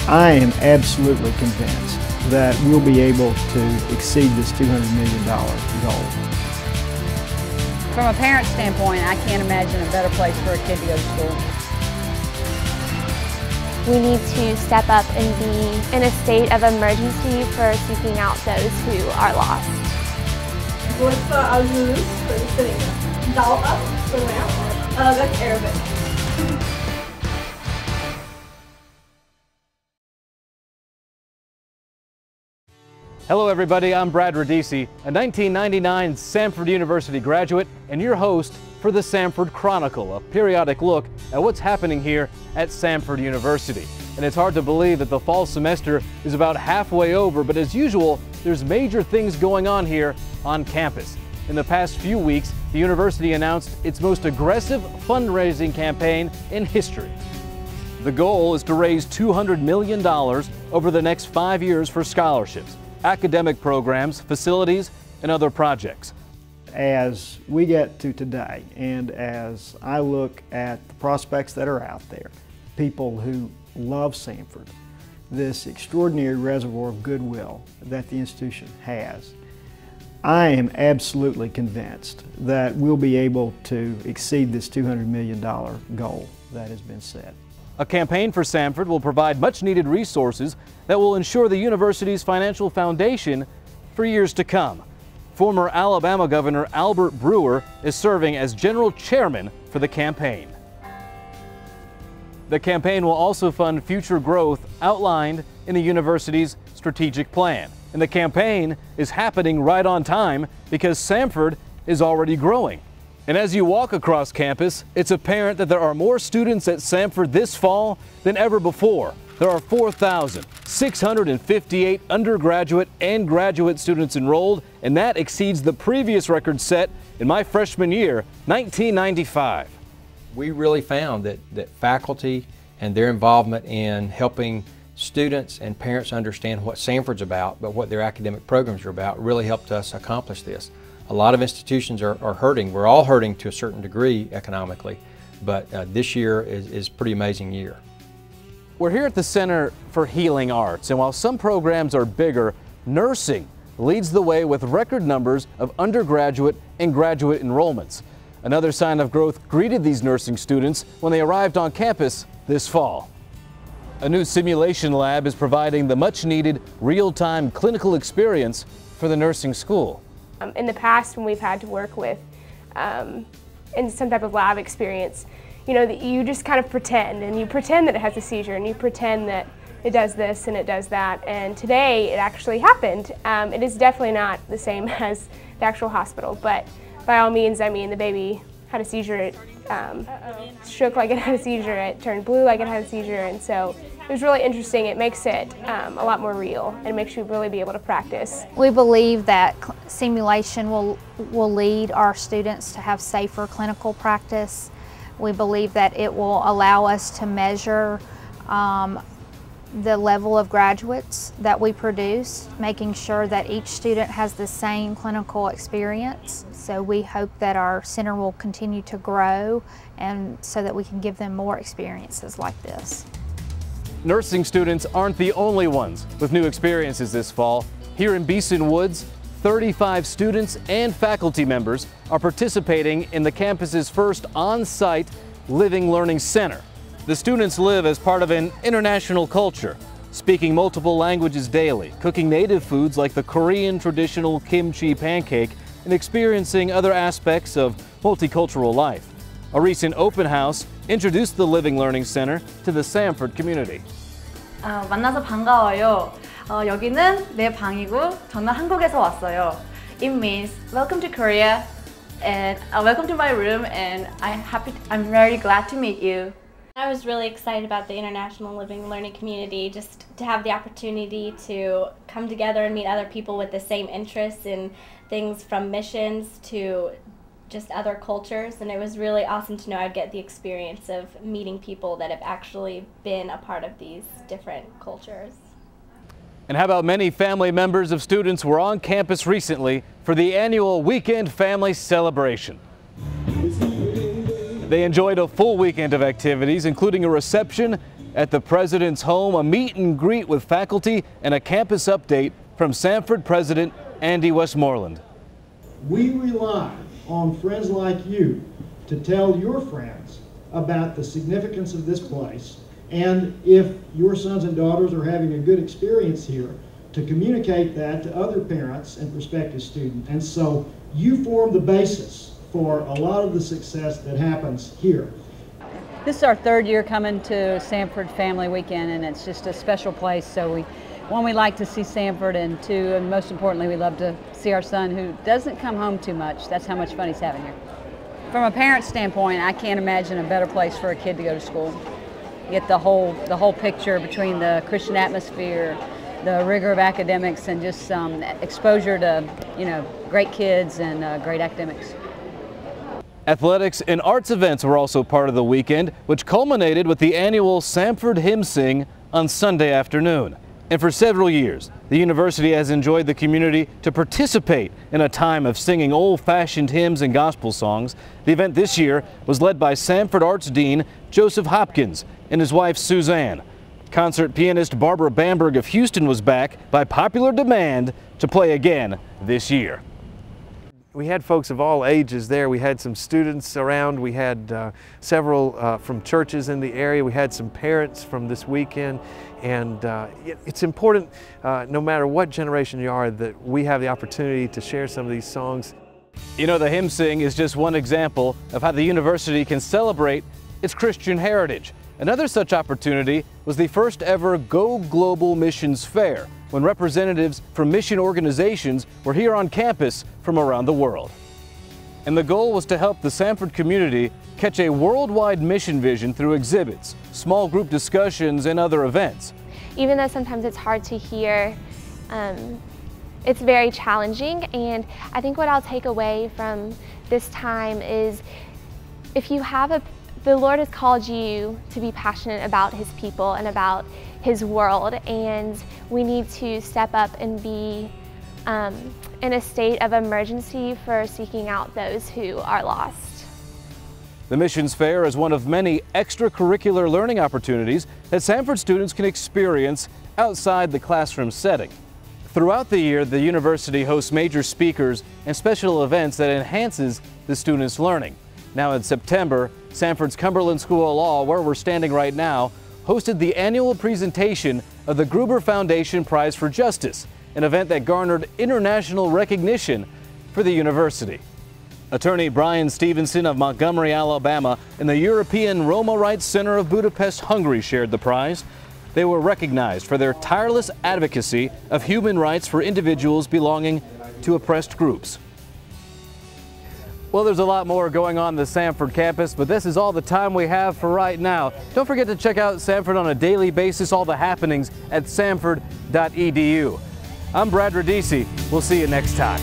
I am absolutely convinced that we'll be able to exceed this $200 million goal. From a parent standpoint, I can't imagine a better place for a kid to go to school. We need to step up and be in a state of emergency for seeking out those who are lost. What's Azuz for sitting? Dal up, the lamp. That's Arabic. Hello everybody, I'm Brad Radisi, a 1999 Samford University graduate and your host for the Samford Chronicle, a periodic look at what's happening here at Samford University. And it's hard to believe that the fall semester is about halfway over, but as usual, there's major things going on here on campus. In the past few weeks, the university announced its most aggressive fundraising campaign in history. The goal is to raise $200 million over the next 5 years for scholarships, academic programs, facilities, and other projects. As we get to today, and as I look at the prospects that are out there, people who love Samford, this extraordinary reservoir of goodwill that the institution has, I am absolutely convinced that we'll be able to exceed this $200 million goal that has been set. A campaign for Samford will provide much-needed resources that will ensure the university's financial foundation for years to come. Former Alabama Governor Albert Brewer is serving as general chairman for the campaign. The campaign will also fund future growth outlined in the university's strategic plan. And the campaign is happening right on time because Samford is already growing. And as you walk across campus, it's apparent that there are more students at Samford this fall than ever before. There are 4,658 undergraduate and graduate students enrolled, and that exceeds the previous record set in my freshman year, 1995. We really found that faculty and their involvement in helping students and parents understand what Samford's about, but what their academic programs are about, really helped us accomplish this. A lot of institutions are hurting. We're all hurting to a certain degree economically, but this year is a pretty amazing year. We're here at the Center for Healing Arts, and while some programs are bigger, nursing leads the way with record numbers of undergraduate and graduate enrollments. Another sign of growth greeted these nursing students when they arrived on campus this fall. A new simulation lab is providing the much-needed real-time clinical experience for the nursing school. In the past, when we've had to work with in some type of lab experience, you know, that you just kind of pretend, and you pretend that it has a seizure, and you pretend that it does this and it does that, and today it actually happened. It is definitely not the same as the actual hospital, but by all means, I mean, the baby had a seizure, it shook like it had a seizure, it turned blue like it had a seizure, and so it was really interesting. It makes it a lot more real and makes you really be able to practice. We believe that simulation will lead our students to have safer clinical practice. We believe that it will allow us to measure the level of graduates that we produce, making sure that each student has the same clinical experience. So we hope that our center will continue to grow, and so that we can give them more experiences like this. Nursing students aren't the only ones with new experiences this fall. Here in Beeson Woods, 35 students and faculty members are participating in the campus's first on-site Living Learning Center. The students live as part of an international culture, speaking multiple languages daily, cooking native foods like the Korean traditional kimchi pancake, and experiencing other aspects of multicultural life. A recent open house introduced the Living Learning Center to the Samford community. 만나서 반가워요. 여기는 내 방이고 저는 한국에서 왔어요. It means welcome to Korea and welcome to my room, and I'm very glad to meet you. I was really excited about the International Living Learning community, just to have the opportunity to come together and meet other people with the same interests in things from missions to just other cultures, and it was really awesome to know I'd get the experience of meeting people that have actually been a part of these different cultures. And how about many family members of students were on campus recently for the annual Weekend Family Celebration. They enjoyed a full weekend of activities, including a reception At the president's home, a meet and greet with faculty and a campus update from Samford President Andy Westmoreland. We rely on friends like you to tell your friends about the significance of this place, and if your sons and daughters are having a good experience here, to communicate that to other parents and prospective students. And so you form the basis for a lot of the success that happens here. This is our third year coming to Samford Family Weekend, and it's just a special place. So we like to see Samford, and two, and most importantly, we love to see our son, who doesn't come home too much. That's how much fun he's having here. From a parent standpoint, I can't imagine a better place for a kid to go to school. You get the whole picture between the Christian atmosphere, the rigor of academics, and just exposure to, great kids and great academics. Athletics and arts events were also part of the weekend, which culminated with the annual Samford Hymn Sing on Sunday afternoon. And for several years, the university has enjoyed the community to participate in a time of singing old-fashioned hymns and gospel songs. The event this year was led by Samford Arts Dean Joseph Hopkins and his wife Suzanne. Concert pianist Barbara Bamberg of Houston was back by popular demand to play again this year. We had folks of all ages there. We had some students around. We had several from churches in the area. We had some parents from this weekend. And it's important, no matter what generation you are, that we have the opportunity to share some of these songs. You know, the Hymn Sing is just one example of how the university can celebrate its Christian heritage. Another such opportunity was the first ever Go Global Missions Fair, when representatives from mission organizations were here on campus from around the world. And the goal was to help the Samford community catch a worldwide mission vision through exhibits, small group discussions, and other events. Even though sometimes it's hard to hear, it's very challenging, and I think what I'll take away from this time is if you have the Lord has called you to be passionate about His people and about His world, and we need to step up and be in a state of emergency for seeking out those who are lost. The Missions Fair is one of many extracurricular learning opportunities that Samford students can experience outside the classroom setting. Throughout the year, the university hosts major speakers and special events that enhances the students' learning. Now in September, Samford's Cumberland School of Law, where we're standing right now, hosted the annual presentation of the Gruber Foundation Prize for Justice, an event that garnered international recognition for the university. Attorney Brian Stevenson of Montgomery, Alabama, and the European Roma Rights Center of Budapest, Hungary shared the prize. They were recognized for their tireless advocacy of human rights for individuals belonging to oppressed groups. Well, there's a lot more going on the Samford campus, but this is all the time we have for right now. Don't forget to check out Samford on a daily basis, all the happenings at samford.edu. I'm Brad Radici. We'll see you next time.